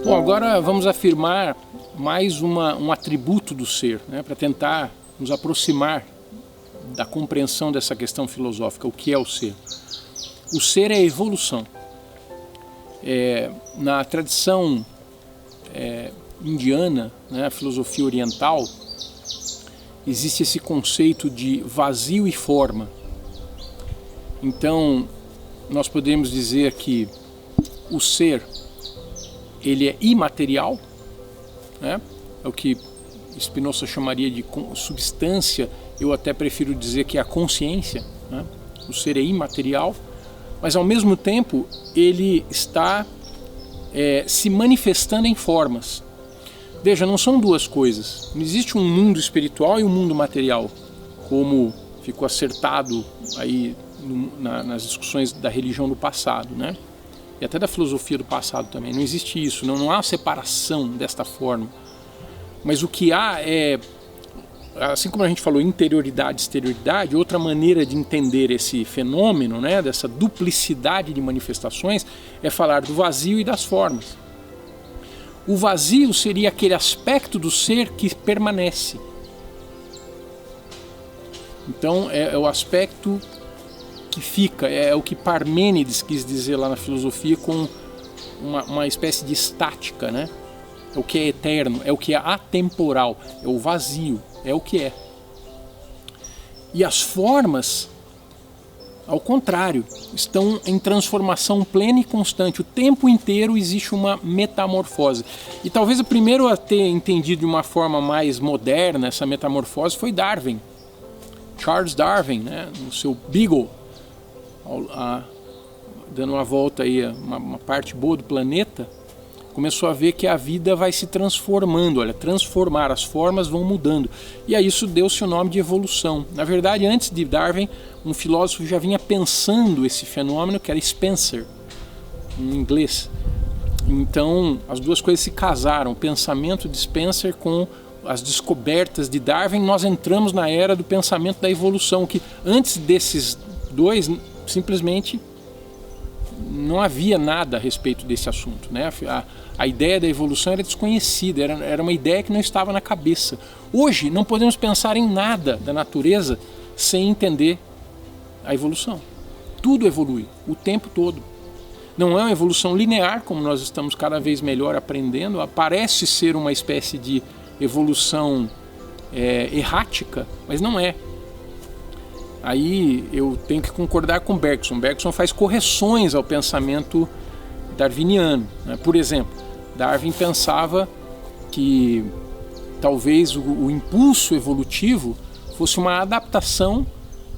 Bom, agora vamos afirmar mais um atributo do ser, né, para tentar nos aproximar da compreensão dessa questão filosófica. O que é o ser? O ser é a evolução. Na tradição indiana, né, a filosofia oriental, existe esse conceito de vazio e forma. Então, nós podemos dizer que o ser, ele é imaterial, né? É o que Spinoza chamaria de substância. Eu até prefiro dizer que é a consciência, né? O ser é imaterial, mas ao mesmo tempo ele está se manifestando em formas. Veja, não são duas coisas. Não existe um mundo espiritual e um mundo material, como ficou acertado aí nas discussões da religião do passado, né? E até da filosofia do passado também. Não existe isso, não há separação desta forma. Mas o que há é, assim como a gente falou, interioridade, exterioridade, outra maneira de entender esse fenômeno, né, dessa duplicidade de manifestações, é falar do vazio e das formas. O vazio seria aquele aspecto do ser que permanece. Então é o aspecto que fica, é o que Parmênides quis dizer lá na filosofia com uma espécie de estática, né? É o que é eterno, é o que é atemporal, é o vazio, é o que é. E as formas, ao contrário, estão em transformação plena e constante. O tempo inteiro existe uma metamorfose. E talvez o primeiro a ter entendido de uma forma mais moderna essa metamorfose foi Darwin. Charles Darwin, né, no seu Beagle, dando uma volta aí, uma parte boa do planeta, começou a ver que a vida vai se transformando, transformar, as formas vão mudando. E a isso deu-se o nome de evolução. Na verdade, antes de Darwin, um filósofo já vinha pensando esse fenômeno, que era Spencer, em inglês. Então, as duas coisas se casaram, o pensamento de Spencer com as descobertas de Darwin. Nós entramos na era do pensamento da evolução, que antes desses dois, simplesmente não havia nada a respeito desse assunto, né? A ideia da evolução era desconhecida, era uma ideia que não estava na cabeça. Hoje não podemos pensar em nada da natureza sem entender a evolução. Tudo evolui, o tempo todo. Não é uma evolução linear, como nós estamos cada vez melhor aprendendo, parece ser uma espécie de evolução errática, mas não é. Aí eu tenho que concordar com Bergson. Bergson faz correções ao pensamento darwiniano, né? Por exemplo, Darwin pensava que talvez o impulso evolutivo fosse uma adaptação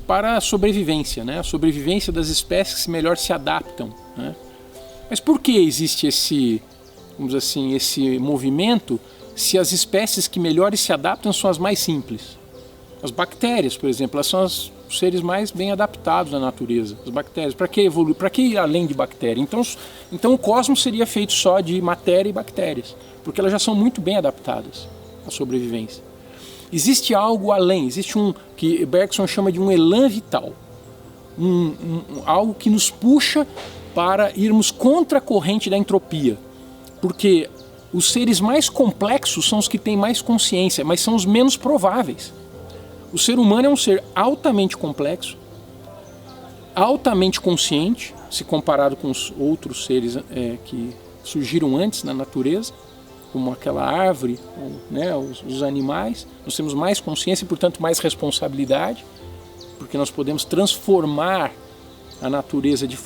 para a sobrevivência, né? A sobrevivência das espécies que melhor se adaptam, né? Mas por que existe esse, vamos dizer assim, esse movimento se as espécies que melhor se adaptam são as mais simples? As bactérias, por exemplo, elas são os seres mais bem adaptados na natureza. As bactérias, para que evoluir? Para que ir além de bactéria? Então o cosmos seria feito só de matéria e bactérias, porque elas já são muito bem adaptadas à sobrevivência. Existe algo além, existe que Bergson chama de um elan vital, algo que nos puxa para irmos contra a corrente da entropia, porque os seres mais complexos são os que têm mais consciência, mas são os menos prováveis. O ser humano é um ser altamente complexo, altamente consciente, se comparado com os outros seres que surgiram antes na natureza, como aquela árvore, né, os animais. Nós temos mais consciência e, portanto, mais responsabilidade, porque nós podemos transformar a natureza de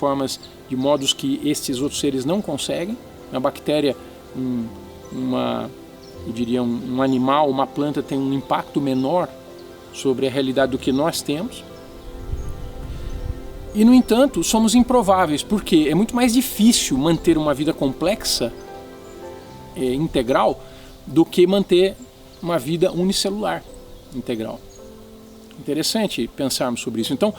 modos que estes outros seres não conseguem. Uma bactéria, eu diria um animal, uma planta tem um impacto menor sobre a realidade do que nós temos. E, no entanto, somos improváveis, porque é muito mais difícil manter uma vida complexa, integral, do que manter uma vida unicelular, integral. Interessante pensarmos sobre isso. Então,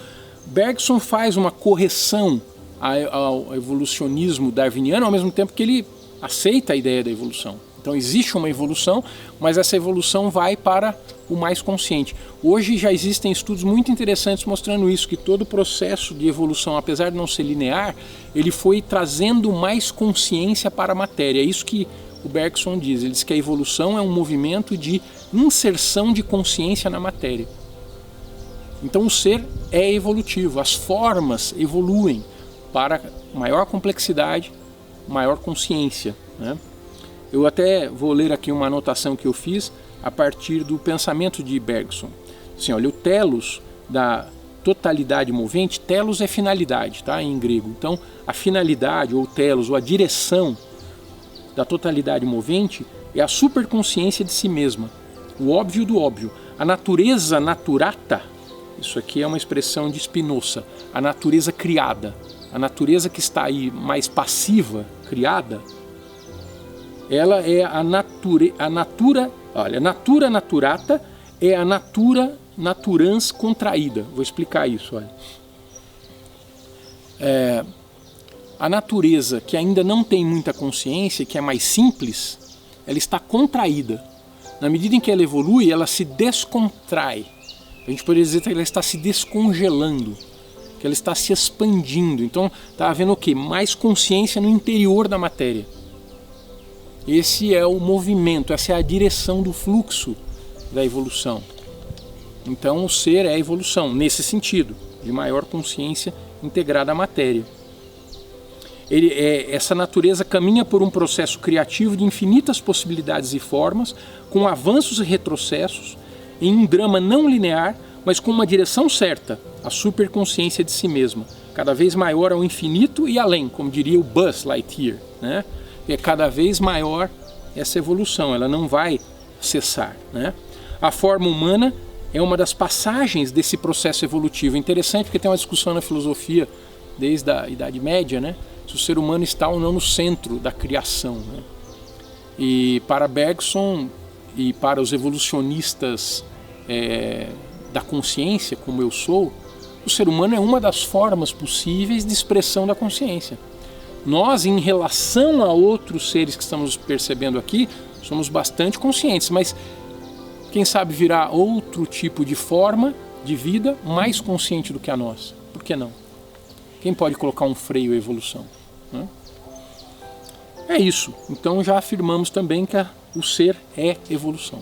Bergson faz uma correção ao evolucionismo darwiniano, ao mesmo tempo que ele aceita a ideia da evolução. Então existe uma evolução, mas essa evolução vai para o mais consciente. Hoje já existem estudos muito interessantes mostrando isso, que todo o processo de evolução, apesar de não ser linear, ele foi trazendo mais consciência para a matéria. É isso que o Bergson diz. Ele diz que a evolução é um movimento de inserção de consciência na matéria. Então o ser é evolutivo, as formas evoluem para maior complexidade, maior consciência, né? Eu até vou ler aqui uma anotação que eu fiz a partir do pensamento de Bergson. Assim, olha, o telos da totalidade movente, telos é finalidade, tá, em grego. Então, a finalidade, ou telos, ou a direção da totalidade movente é a superconsciência de si mesma, o óbvio do óbvio. A natureza naturata, isso aqui é uma expressão de Spinoza, a natureza criada, a natureza que está aí mais passiva, criada, ela é a natura naturata é a natura naturans contraída. Vou explicar isso. Olha. A natureza que ainda não tem muita consciência, que é mais simples, ela está contraída. Na medida em que ela evolui, ela se descontrai. A gente poderia dizer que ela está se descongelando, que ela está se expandindo. Então está havendo o quê? Mais consciência no interior da matéria. Esse é o movimento, essa é a direção do fluxo da evolução. Então o ser é a evolução, nesse sentido, de maior consciência integrada à matéria. Essa natureza caminha por um processo criativo de infinitas possibilidades e formas, com avanços e retrocessos, em um drama não linear, mas com uma direção certa, a superconsciência de si mesma, cada vez maior ao infinito e além, como diria o Buzz Lightyear, né? É cada vez maior essa evolução, ela não vai cessar, né? A forma humana é uma das passagens desse processo evolutivo. Interessante porque tem uma discussão na filosofia desde a Idade Média, né? Se o ser humano está ou não no centro da criação, né? E para Bergson e para os evolucionistas da consciência, como eu sou, o ser humano é uma das formas possíveis de expressão da consciência. Nós, em relação a outros seres que estamos percebendo aqui, somos bastante conscientes, mas quem sabe virá outro tipo de forma de vida mais consciente do que a nossa. Por que não? Quem pode colocar um freio à evolução, né? É isso. Então já afirmamos também que o ser é evolução.